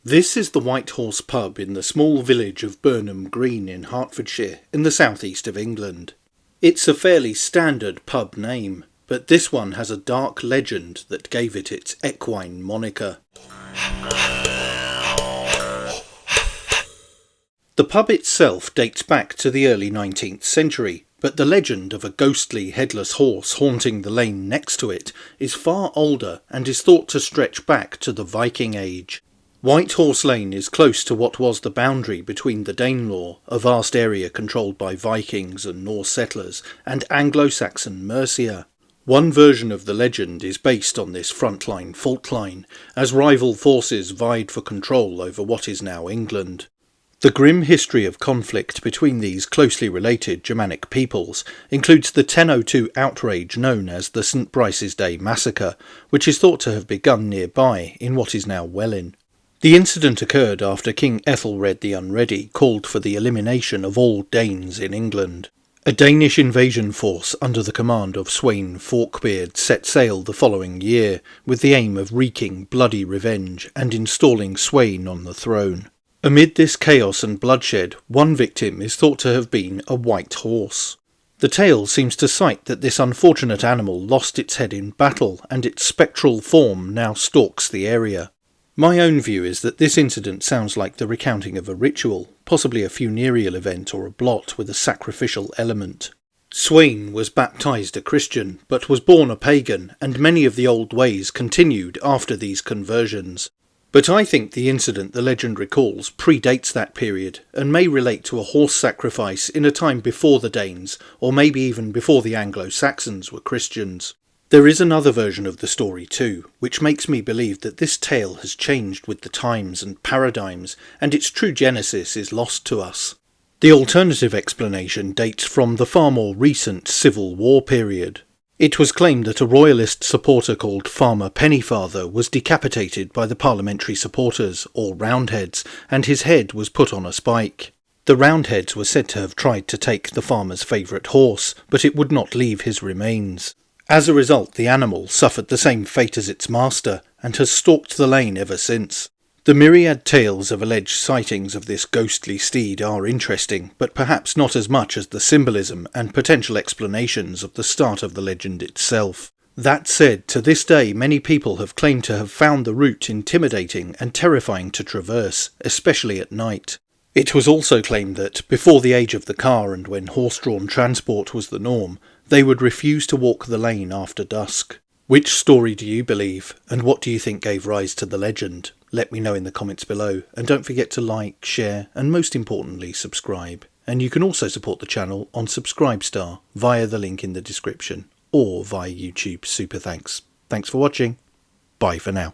This is the White Horse pub in the small village of Burnham Green in Hertfordshire, in the southeast of England. It's a fairly standard pub name, but this one has a dark legend that gave it its equine moniker. The pub itself dates back to the early 19th century, but the legend of a ghostly headless horse haunting the lane next to it is far older and is thought to stretch back to the Viking age. White Horse Lane is close to what was the boundary between the Danelaw, a vast area controlled by Vikings and Norse settlers, and Anglo-Saxon Mercia. One version of the legend is based on this frontline fault line, as rival forces vied for control over what is now England. The grim history of conflict between these closely related Germanic peoples includes the 1002 outrage known as the St. Brice's Day Massacre, which is thought to have begun nearby in what is now Welwyn. The incident occurred after King Ethelred the Unready called for the elimination of all Danes in England. A Danish invasion force under the command of Sweyn Forkbeard set sail the following year, with the aim of wreaking bloody revenge and installing Sweyn on the throne. Amid this chaos and bloodshed, one victim is thought to have been a white horse. The tale seems to cite that this unfortunate animal lost its head in battle, and its spectral form now stalks the area. My own view is that this incident sounds like the recounting of a ritual, possibly a funereal event or a blot with a sacrificial element. Sweyn was baptised a Christian, but was born a pagan, and many of the old ways continued after these conversions. But I think the incident the legend recalls predates that period, and may relate to a horse sacrifice in a time before the Danes, or maybe even before the Anglo-Saxons were Christians. There is another version of the story too, which makes me believe that this tale has changed with the times and paradigms, and its true genesis is lost to us. The alternative explanation dates from the far more recent Civil War period. It was claimed that a royalist supporter called Farmer Pennyfather was decapitated by the parliamentary supporters, or Roundheads, and his head was put on a spike. The Roundheads were said to have tried to take the farmer's favourite horse, but it would not leave his remains. As a result, the animal suffered the same fate as its master, and has stalked the lane ever since. The myriad tales of alleged sightings of this ghostly steed are interesting, but perhaps not as much as the symbolism and potential explanations of the start of the legend itself. That said, to this day many people have claimed to have found the route intimidating and terrifying to traverse, especially at night. It was also claimed that, before the age of the car and when horse-drawn transport was the norm, they would refuse to walk the lane after dusk. Which story do you believe, and what do you think gave rise to the legend? Let me know in the comments below, and don't forget to like, share, and most importantly subscribe. And you can also support the channel on Subscribestar via the link in the description, or via YouTube Super Thanks. Thanks for watching. Bye for now.